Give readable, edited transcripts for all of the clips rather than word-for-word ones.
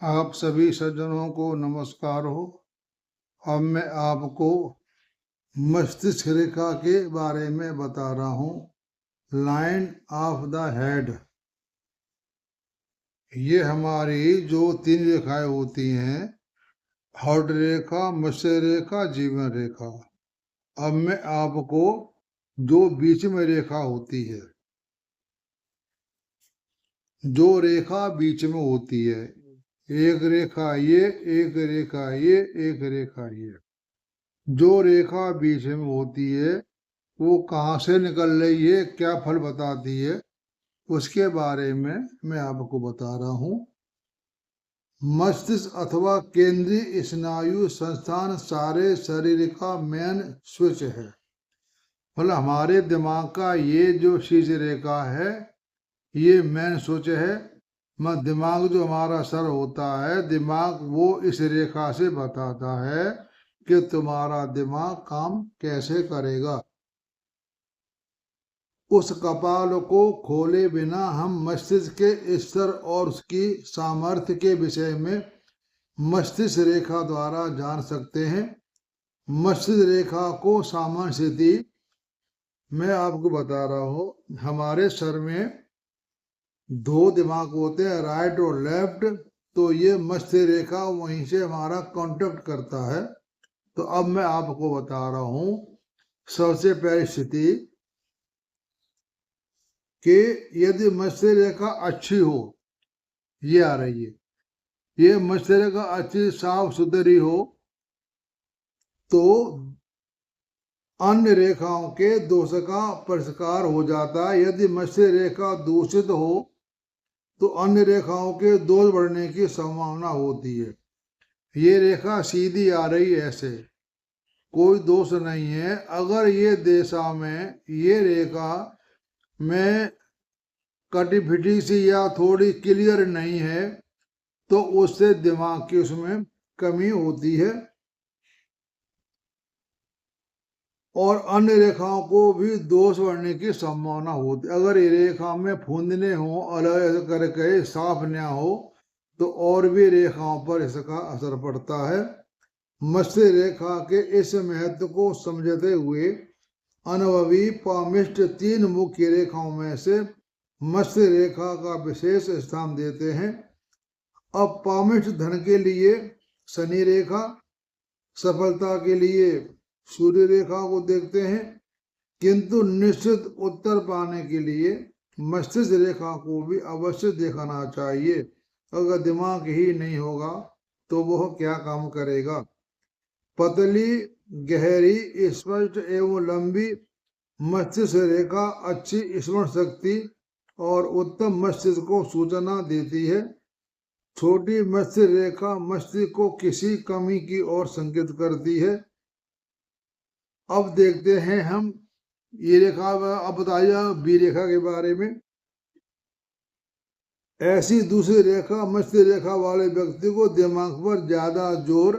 आप सभी सज्जनों को नमस्कार हो। अब मैं आपको मस्तिष्क रेखा के बारे में बता रहा हूँ। लाइन ऑफ द हेड, ये हमारी जो 3 रेखाएं होती हैं, हॉट रेखा, मत्स्य रेखा, जीवन रेखा। अब मैं आपको जो बीच में रेखा होती है, जो रेखा बीच में होती है, एक रेखा ये, एक रेखा ये, एक रेखा ये, जो रेखा बीच में होती है वो कहाँ से निकल रही है, क्या फल बताती है, उसके बारे में मैं आपको बता रहा हूँ। मस्तिष्क अथवा केंद्रीय स्नायु संस्थान सारे शरीर का मेन स्विच है। मतलब हमारे दिमाग का ये जो शीर्ष रेखा है, ये मेन स्विच है। दिमाग जो हमारा सर होता है, दिमाग वो इस रेखा से बताता है कि तुम्हारा दिमाग काम कैसे करेगा। उस कपाल को खोले बिना हम मस्तिष्क के स्तर और उसकी सामर्थ्य के विषय में मस्तिष्क रेखा द्वारा जान सकते हैं। मस्तिष्क रेखा को सामान्य स्थिति मैं आपको बता रहा हूँ। हमारे सर में 2 दिमाग होते हैं, राइट और लेफ्ट। तो ये मस्तिष्क रेखा वहीं से हमारा कांटेक्ट करता है। तो अब मैं आपको बता रहा हूँ सबसे पहली स्थिति कि यदि मत्स्य रेखा अच्छी हो, ये आ रही है, ये मत्स्य रेखा अच्छी साफ सुथरी हो, तो अन्य रेखाओं के दोष का परिष्कार हो जाता है। यदि मत्स्य रेखा दूषित हो तो अन्य रेखाओं के दोष बढ़ने की संभावना होती है। ये रेखा सीधी आ रही है, ऐसे कोई दोष नहीं है। अगर ये दिशा में ये रेखा में कटी फिटी सी या थोड़ी क्लियर नहीं है तो उससे दिमाग की उसमें कमी होती है और अन्य रेखाओं को भी दोष बढ़ने की संभावना होती है। अगर ये रेखा में फूंदने हो, अलग अलग करके साफ न हो, तो और भी रेखाओं पर इसका असर पड़ता है। मत्स्य रेखा के इस महत्व को समझते हुए अनुभवी पामिष्ट 3 मुख्य रेखाओं में से मत्स्य रेखा का विशेष स्थान देते हैं। अब पामिष्ट धन के लिए शनि रेखा, सफलता के लिए सूर्य रेखा को देखते हैं, किंतु निश्चित उत्तर पाने के लिए मस्तिष्क रेखा को भी अवश्य देखना चाहिए। अगर दिमाग ही नहीं होगा तो वह क्या काम करेगा। पतली, गहरी, स्पष्ट एवं लंबी मस्तिष्क रेखा अच्छी स्मरण शक्ति और उत्तम मस्तिष्क को सूचना देती है। छोटी मस्तिष्क रेखा मस्तिष्क को किसी कमी की ओर संकेत करती है। अब देखते हैं हम ये रेखा। अब बताइए बी रेखा के बारे में। ऐसी दूसरी रेखा मत्स्य रेखा वाले व्यक्ति को दिमाग पर ज्यादा जोर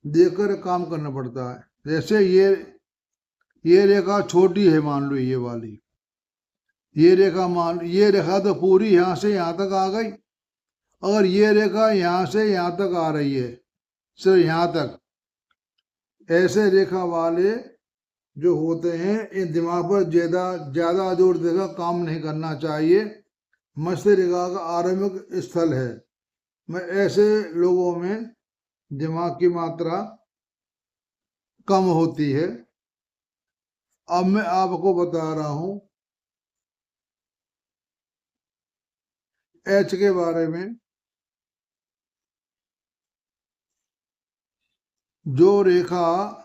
देकर काम करना पड़ता है। जैसे ये रेखा छोटी है, मान लो ये वाली, ये रेखा तो पूरी यहाँ से यहाँ तक आ गई, और ये रेखा यहाँ से यहाँ तक आ रही है, सिर्फ यहाँ तक। ऐसे रेखा वाले जो होते हैं, इन दिमाग पर ज्यादा जोर देकर काम नहीं करना चाहिए। मत्स्य रेखा का आरंभिक स्थल है। मैं ऐसे लोगों में दिमाग की मात्रा कम होती है। अब मैं आपको बता रहा हूं एच के बारे में। जो रेखा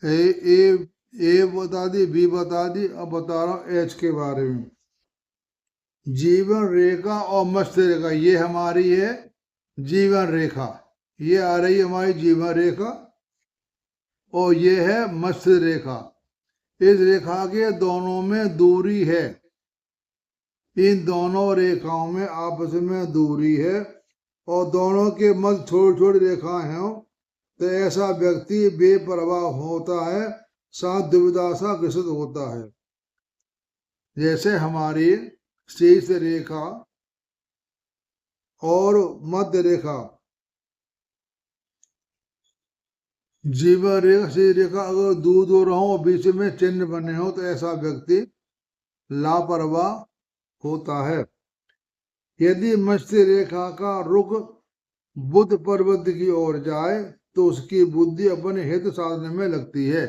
ए बता दी, बी बता दी, अब बता रहा हूं एच के बारे में। जीवन रेखा और मत्स्य रेखा, ये हमारी है जीवन रेखा, ये आ रही है हमारी जीवन रेखा, और ये है मत्स्य रेखा। इस रेखा के दोनों में दूरी है, इन दोनों रेखाओं में आपस में दूरी है, और दोनों के मध्य छोटी छोटी रेखाएं हैं। तो ऐसा व्यक्ति बेपरवाह होता है, साथ दुविधा सा ग्रसित होता है। जैसे हमारी शीर्ष रेखा और मध्य रेखा, जीवन रेखा से रेखा अगर दूर दूर हो और बीच में चिन्ह बने हो तो ऐसा व्यक्ति लापरवाह होता है। यदि मत्स्य रेखा का रुख बुध पर्वत की ओर जाए तो उसकी बुद्धि अपने हित साधने में लगती है।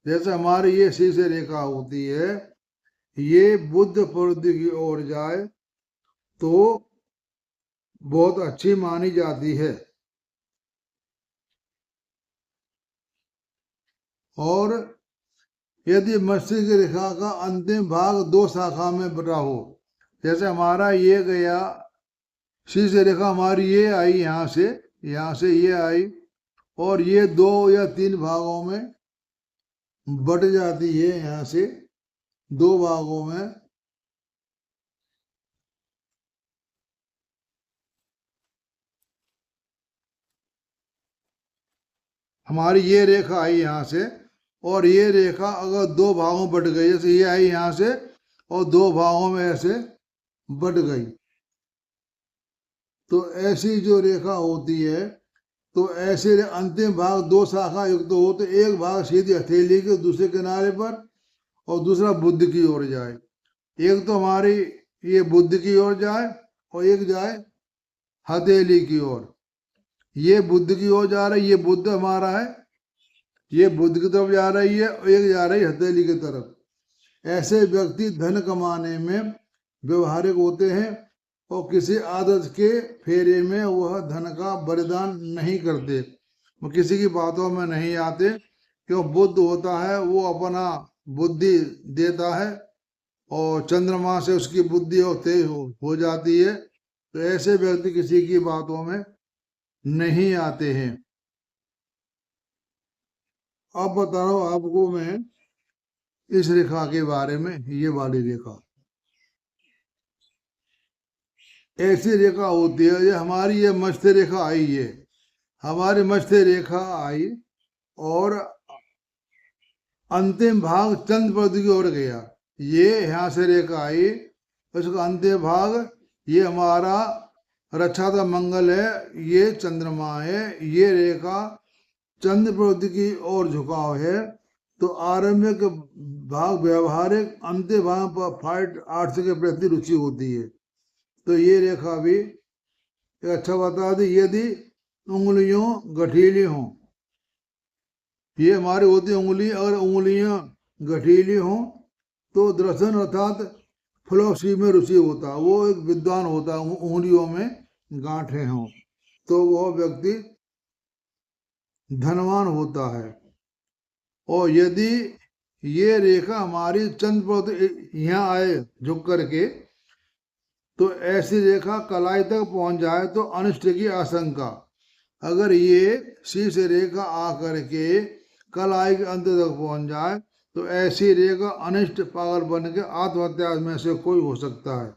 जैसे हमारी ये शीर्ष रेखा होती है, ये बुध पर्वत की ओर जाए तो बहुत अच्छी मानी जाती है। और यदि मस्तिष्क रेखा का अंतिम भाग दो शाखा में बटा हो, जैसे हमारा ये गया शीर्ष रेखा हमारी ये आई यहाँ से ये आई और ये 2 या 3 भागों में बट जाती है। यहाँ से 2 भागों में हमारी ये रेखा आई यहाँ से और ये रेखा अगर 2 भागों में बट गई, जैसे ये आई यहाँ से और 2 भागों में ऐसे बट गई, तो ऐसी जो रेखा होती है तो ऐसे अंतिम भाग 2 शाखा युक्त हो तो एक भाग सीधी हथेली के दूसरे किनारे पर और दूसरा बुध की ओर जाए। एक तो हमारी ये बुध की ओर जाए और एक जाए हथेली की ओर। ये बुध की ओर जा रही है, ये बुध हमारा है, ये बुध की तरफ जा रही है और एक जा रही है हथेली की तरफ। ऐसे व्यक्ति धन कमाने में व्यवहारिक होते हैं और किसी आदत के फेरे में वह धन का बलिदान नहीं करते, वो किसी की बातों में नहीं आते। क्यों? बुध होता है वो अपना बुद्धि देता है और चंद्रमा से उसकी बुद्धि तेज हो जाती है। तो ऐसे व्यक्ति किसी की बातों में नहीं आते हैं। अब बता रहा हूं आपको मैं इस रेखा के बारे में। ये वाली रेखा ऐसी रेखा होती है, ये हमारी ये मत्स्य रेखा आई है, हमारी मत्स्य रेखा आई और अंतिम भाग चंद्र पर्वत की ओर गया। ये यहाँ से रेखा आई, उसका अंतिम भाग ये हमारा रक्षाता मंगल है, ये चंद्रमा है, ये रेखा चंद्र पर्वत की ओर झुकाव है। तो आरंभिक भाग व्यवहारिक, अंतिम भाग पर फाइट आर्ट्स के प्रति रुचि होती है। तो ये रेखा भी अच्छा बता दी। यदि उंगलियों गठीली हों, ये हमारी होती उंगली, अगर उंगलियां गठीली हों तो दर्शन अर्थात फिलोसफी में रुचि होता, वो एक विद्वान होता, उंगलियों में गांठें हों तो वह व्यक्ति धनवान होता है। और यदि ये रेखा हमारी चंद्र पर्वत यहाँ आए झुक करके तो ऐसी रेखा कलाई तक पहुंच जाए तो अनिष्ट की आशंका। अगर ये शीर्ष रेखा आकर के कलाई के अंत तक पहुंच जाए तो ऐसी रेखा अनिष्ट पागल बन के आत्महत्या में से कोई हो सकता है।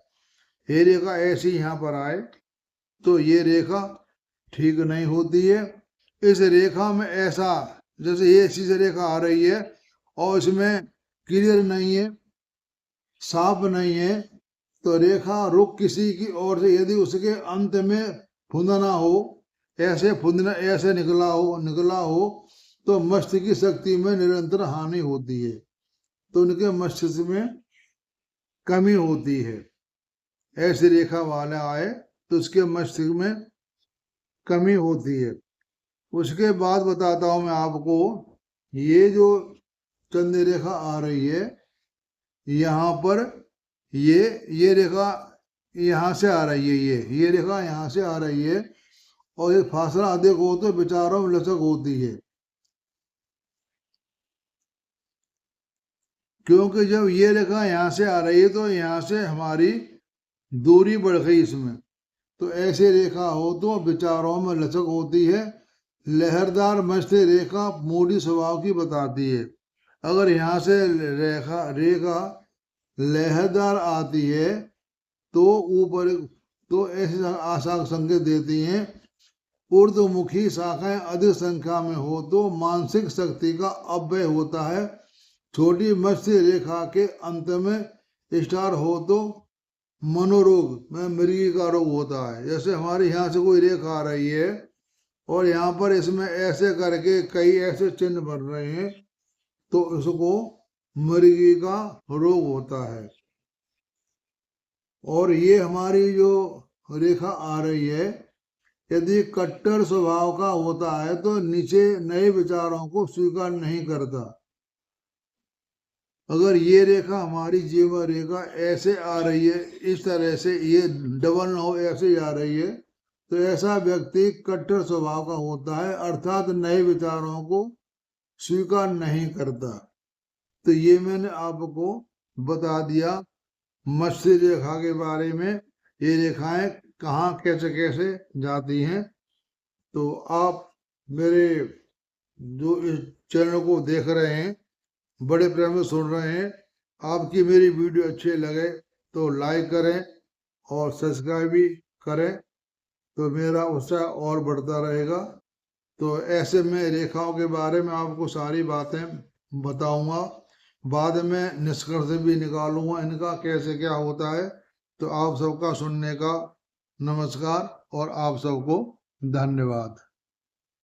ये रेखा ऐसी यहाँ पर आए तो ये रेखा ठीक नहीं होती है। इस रेखा में ऐसा जैसे ये शीर्ष रेखा आ रही है और इसमें क्लियर नहीं है, साफ नहीं है, तो रेखा रुख किसी की ओर से यदि उसके अंत में फुंदना हो, ऐसे फुंदना ऐसे निकला हो तो मस्तिष्क की शक्ति में निरंतर हानि होती है, तो उनके मस्तिष्क में कमी होती है। ऐसी रेखा वाले आए तो उसके मस्तिष्क में कमी होती है। उसके बाद बताता हूं मैं आपको, ये जो चंद्र रेखा आ रही है यहाँ पर ये रेखा यहाँ से आ रही है, ये रेखा यहाँ से आ रही है और ये फासला अधिक हो तो विचारों में लचक होती है। क्योंकि जब ये रेखा यहाँ से आ रही है तो यहाँ से हमारी दूरी बढ़ गई इसमें, तो ऐसे रेखा हो तो विचारों में लचक होती है। लहरदार मत्स्य रेखा मूडी स्वभाव की बताती है। अगर यहाँ से रेखा लहरदार आती है तो ऊपर तो ऐसी आशा संकेत देती हैं। ऊर्ध्वमुखी शाखाएं अधिक संख्या में हो तो मानसिक शक्ति का अपव्यय होता है। छोटी मत्स्य रेखा के अंत में स्टार हो तो मनोरोग में मृगी का रोग होता है। जैसे हमारे यहाँ से कोई रेखा आ रही है और यहाँ पर इसमें ऐसे करके कई ऐसे चिन्ह बन रहे हैं, तो इसको मृगी का रोग होता है। और ये हमारी जो रेखा आ रही है, यदि कट्टर स्वभाव का होता है तो नीचे नए विचारों को स्वीकार नहीं करता। अगर ये रेखा हमारी जीवन रेखा ऐसे आ रही है, इस तरह से ये डबल ना हो, ऐसे ही आ रही है, तो ऐसा व्यक्ति कट्टर स्वभाव का होता है, अर्थात नए विचारों को स्वीकार नहीं करता। तो ये मैंने आपको बता दिया मत्स्य रेखा के बारे में। ये रेखाएं कहाँ कैसे कैसे जाती हैं। तो आप मेरे जो इस चैनल को देख रहे हैं, बड़े प्रेम से सुन रहे हैं, आपकी मेरी वीडियो अच्छी लगे तो लाइक करें और सब्सक्राइब भी करें, तो मेरा उत्साह और बढ़ता रहेगा। तो ऐसे में रेखाओं के बारे में आपको सारी बातें बताऊंगा, बाद में निष्कर्ष भी निकालूंगा इनका कैसे क्या होता है। तो आप सबका सुनने का नमस्कार और आप सबको धन्यवाद।